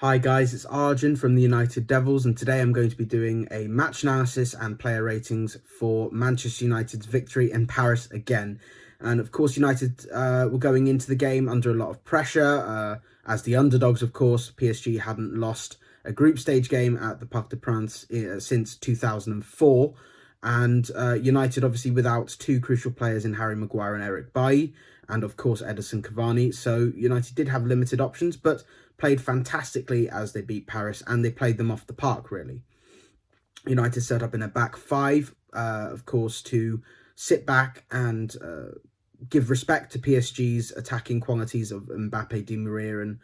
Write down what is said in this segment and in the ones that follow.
Hi guys, it's Arjun from the United Devils, and today I'm going to be doing a match analysis and player ratings for Manchester United's victory in Paris again. And of course, United were going into the game under a lot of pressure. As the underdogs, of course, PSG hadn't lost a group stage game at the Parc des Princes since 2004. And United, obviously, without two crucial players in Harry Maguire and Eric Bailly, and of course Edison Cavani. So United did have limited options, but played fantastically as they beat Paris, and they played them off the park, really. United set up in a back five, of course, to sit back and give respect to PSG's attacking qualities of Mbappe, Di Maria and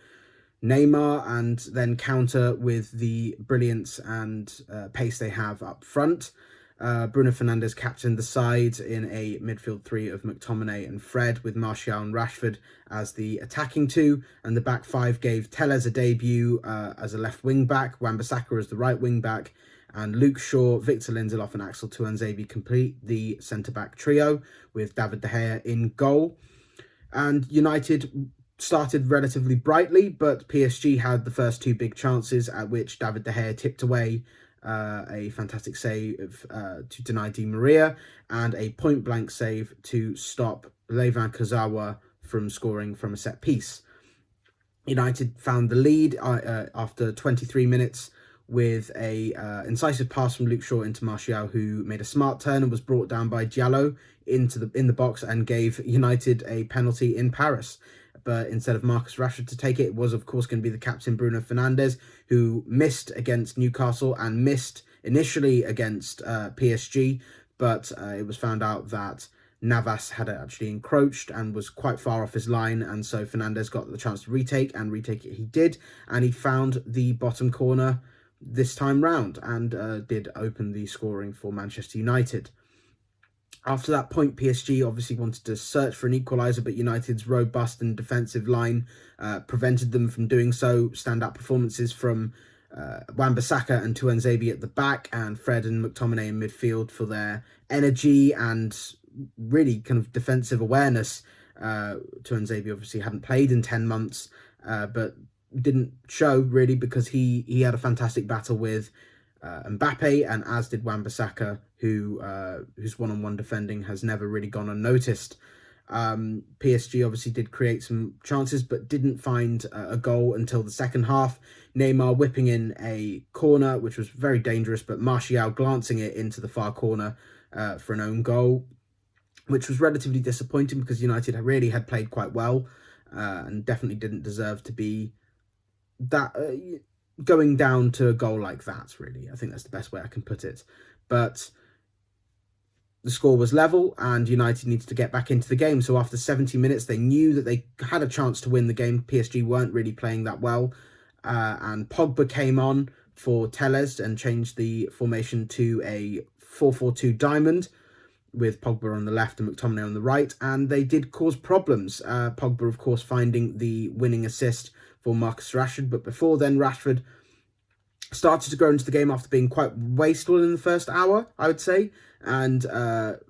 Neymar, and then counter with the brilliance and pace they have up front. Bruno Fernandes captained the side in a midfield three of McTominay and Fred, with Martial and Rashford as the attacking two, and the back five gave Telles a debut as a left wing back, Wan-Bissaka as the right wing back, and Luke Shaw, Victor Lindelof and Axel Tuanzebe complete the centre-back trio, with David De Gea in goal. And United started relatively brightly, but PSG had the first two big chances, at which David De Gea tipped away a fantastic save to deny Di Maria, and a point-blank save to stop Levan Kurzawa from scoring from a set piece. United found the lead after 23 minutes with a incisive pass from Luke Shaw into Martial, who made a smart turn and was brought down by Diallo in the box and gave United a penalty in Paris. But instead of Marcus Rashford to take it, it was, of course, going to be the captain, Bruno Fernandes, who missed against Newcastle and missed initially against PSG. But it was found out that Navas had actually encroached and was quite far off his line. And so Fernandes got the chance to retake it he did. And he found the bottom corner this time round and did open the scoring for Manchester United. After that point, PSG obviously wanted to search for an equaliser, but United's robust and defensive line prevented them from doing so. Standout performances from Wan-Bissaka and Tuanzebe at the back, and Fred and McTominay in midfield for their energy and really kind of defensive awareness. Tuanzebe obviously hadn't played in 10 months, but didn't show really because he had a fantastic battle with Mbappe, and as did Wan-Bissaka, whose one-on-one defending has never really gone unnoticed. PSG obviously did create some chances, but didn't find a goal until the second half. Neymar whipping in a corner, which was very dangerous, but Martial glancing it into the far corner for an own goal, which was relatively disappointing because United really had played quite well and definitely didn't deserve to be that going down to a goal like that, really. I think that's the best way I can put it. But the score was level and United needed to get back into the game. So after 70 minutes, they knew that they had a chance to win the game. PSG weren't really playing that well. And Pogba came on for Telles and changed the formation to a 4-4-2 diamond, with Pogba on the left and McTominay on the right. And they did cause problems. Pogba, of course, finding the winning assist for Marcus Rashford. But before then, Rashford started to grow into the game after being quite wasteful in the first hour, I would say, and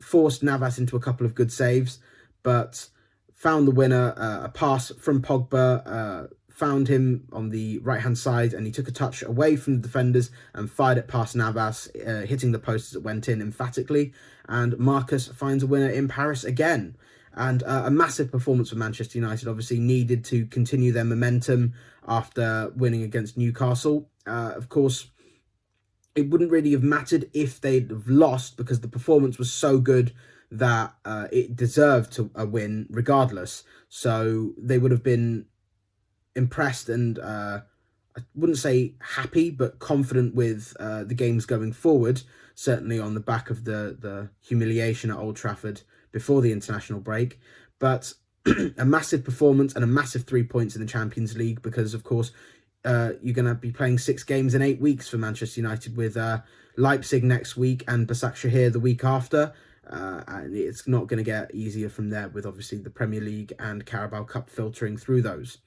forced Navas into a couple of good saves, but found the winner, a pass from Pogba, found him on the right-hand side, and he took a touch away from the defenders and fired it past Navas, hitting the post as it went in emphatically, and Marcus finds a winner in Paris again. And a massive performance for Manchester United, obviously needed to continue their momentum after winning against Newcastle. Of course, it wouldn't really have mattered if they'd have lost because the performance was so good that it deserved a win regardless. So they would have been impressed and I wouldn't say happy, but confident with the games going forward, certainly on the back of the humiliation at Old Trafford before the international break. But a massive performance and a massive 3 points in the Champions League because, of course, you're going to be playing 6 games in 8 weeks for Manchester United, with Leipzig next week and Başakşehir the week after. And it's not going to get easier from there, with obviously the Premier League and Carabao Cup filtering through those.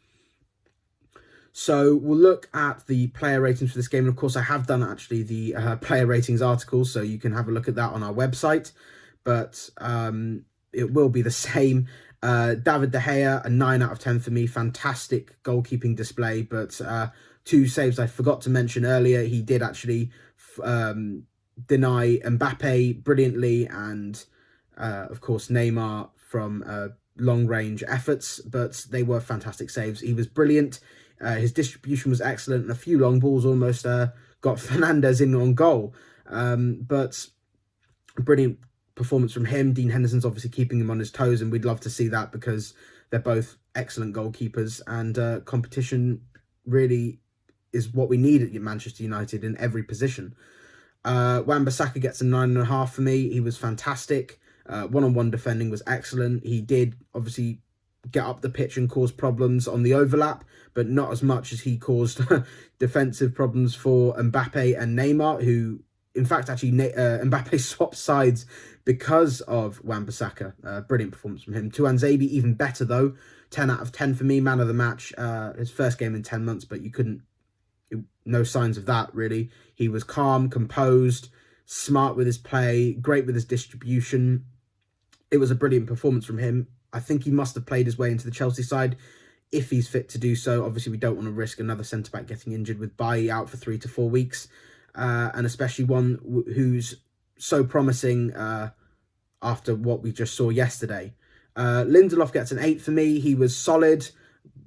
So we'll look at the player ratings for this game. And of course, I have done actually the player ratings article, so you can have a look at that on our website. But it will be the same David De Gea, a 9 out of 10 for me. Fantastic goalkeeping display, but two saves I forgot to mention earlier. He did actually deny Mbappe brilliantly, and of course Neymar from long range efforts, but they were fantastic saves. He was brilliant. His distribution was excellent, and a few long balls almost got Fernandes in on goal. But brilliant performance from him. Dean Henderson's obviously keeping him on his toes, and we'd love to see that because they're both excellent goalkeepers, and competition really is what we need at Manchester United in every position. Wan-Bissaka gets a 9.5 for me. He was fantastic. One-on-one defending was excellent. He did obviously get up the pitch and cause problems on the overlap, but not as much as he caused defensive problems for Mbappe and Neymar, who, in fact, actually Mbappe swapped sides because of Wan-Bissaka. Brilliant performance from him. Tuanzebe, even better though. 10 out of 10 for me, man of the match. His first game in 10 months, but no signs of that, really. He was calm, composed, smart with his play, great with his distribution. It was a brilliant performance from him. I think he must have played his way into the Chelsea side if he's fit to do so. Obviously, we don't want to risk another centre-back getting injured with Bailly out for 3 to 4 weeks, and especially one who's so promising after what we just saw yesterday. Lindelof gets an 8 for me. He was solid,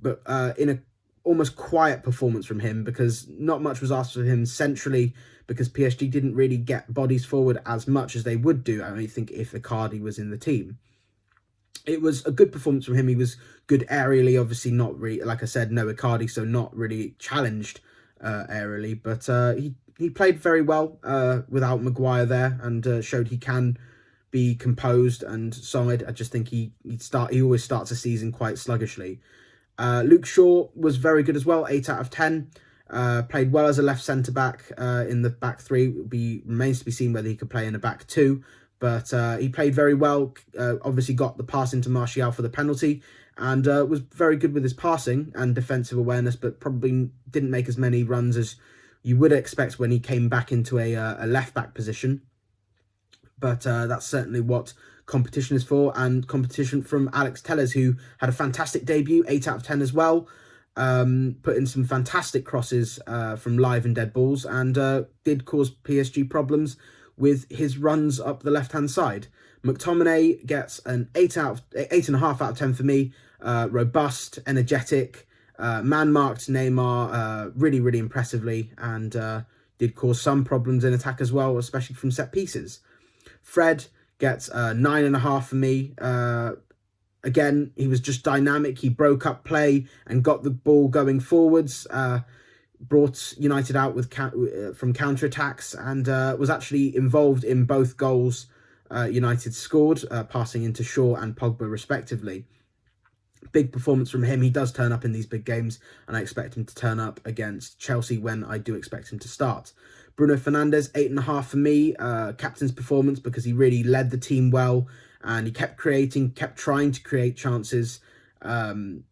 but in a almost quiet performance from him, because not much was asked of him centrally, because PSG didn't really get bodies forward as much as they would do, I only think, if Icardi was in the team. It was a good performance from him. He was good aerially, obviously not really, like I said, no Icardi, so not really challenged aerially, but he played very well without Maguire there, and showed he can be composed and solid. I just think he always starts a season quite sluggishly. Luke Shaw was very good as well, 8 out of 10. Played well as a left centre-back in the back three. Remains to be seen whether he could play in a back two, but he played very well. Obviously got the pass into Martial for the penalty, and was very good with his passing and defensive awareness, but probably didn't make as many runs as you would expect when he came back into a left-back position. But that's certainly what competition is for, and competition from Alex Telles, who had a fantastic debut, 8 out of 10 as well. Put in some fantastic crosses from live and dead balls, and did cause PSG problems with his runs up the left-hand side. McTominay gets an 8.5 out of 10 for me. Robust, energetic, man-marked Neymar really, really impressively, and did cause some problems in attack as well, especially from set pieces. Fred gets 9.5 for me. Again, he was just dynamic. He broke up play and got the ball going forwards, brought United out with from counter-attacks, and was actually involved in both goals United scored, passing into Shaw and Pogba respectively. Big performance from him. He does turn up in these big games, and I expect him to turn up against Chelsea when I do expect him to start. Bruno Fernandes, 8.5 for me. Captain's performance, because he really led the team well, and he kept trying to create chances, and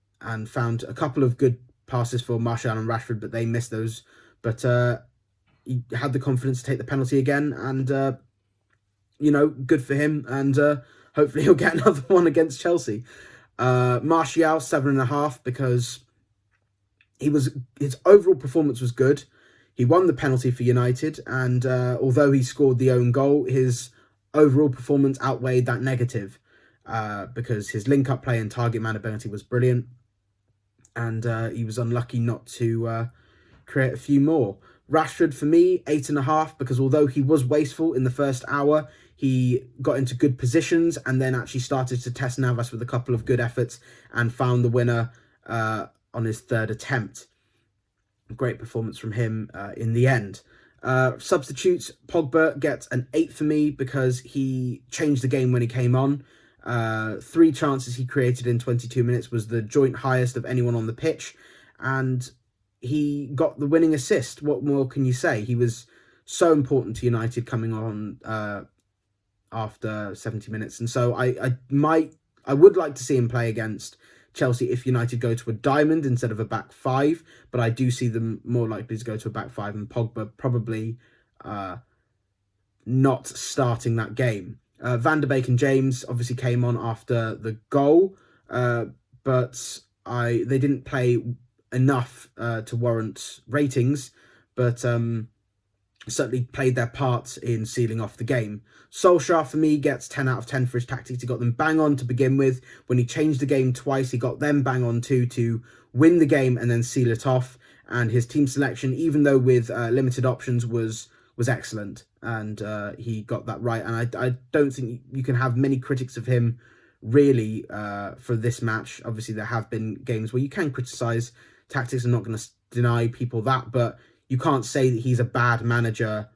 found a couple of good passes for Martial and Rashford, but they missed those. But he had the confidence to take the penalty again, and good for him, and hopefully he'll get another one against Chelsea. Martial, 7.5, because his overall performance was good. He won the penalty for United, and although he scored the own goal, his overall performance outweighed that negative, because his link-up play and target man ability was brilliant, and he was unlucky not to create a few more. Rashford, for me, 8.5, because although he was wasteful in the first hour, he got into good positions and then actually started to test Navas with a couple of good efforts and found the winner on his third attempt. Great performance from him in the end. Substitutes, Pogba gets an 8 for me, because he changed the game when he came on. 3 chances he created in 22 minutes was the joint highest of anyone on the pitch, and he got the winning assist. What more can you say? He was so important to United coming on after 70 minutes, and so I would like to see him play against Chelsea if United go to a diamond instead of a back 5, but I do see them more likely to go to a back 5, and Pogba probably not starting that game. Van de Beek and James obviously came on after the goal. but they didn't play enough to warrant ratings, but certainly played their part in sealing off the game. Solskjaer, for me, gets 10 out of 10 for his tactics. He got them bang on to begin with. When he changed the game twice, he got them bang on too, to win the game and then seal it off. And his team selection, even though with limited options, was excellent. And he got that right. And I don't think you can have many critics of him, really, for this match. Obviously, there have been games where you can criticise tactics. I'm not going to deny people that, but you can't say that he's a bad manager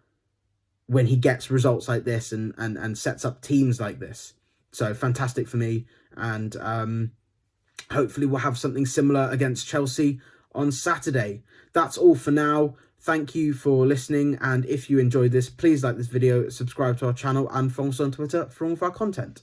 when he gets results like this and sets up teams like this. So fantastic for me. And hopefully we'll have something similar against Chelsea on Saturday. That's all for now. Thank you for listening. And if you enjoyed this, please like this video, subscribe to our channel, and follow us on Twitter for all of our content.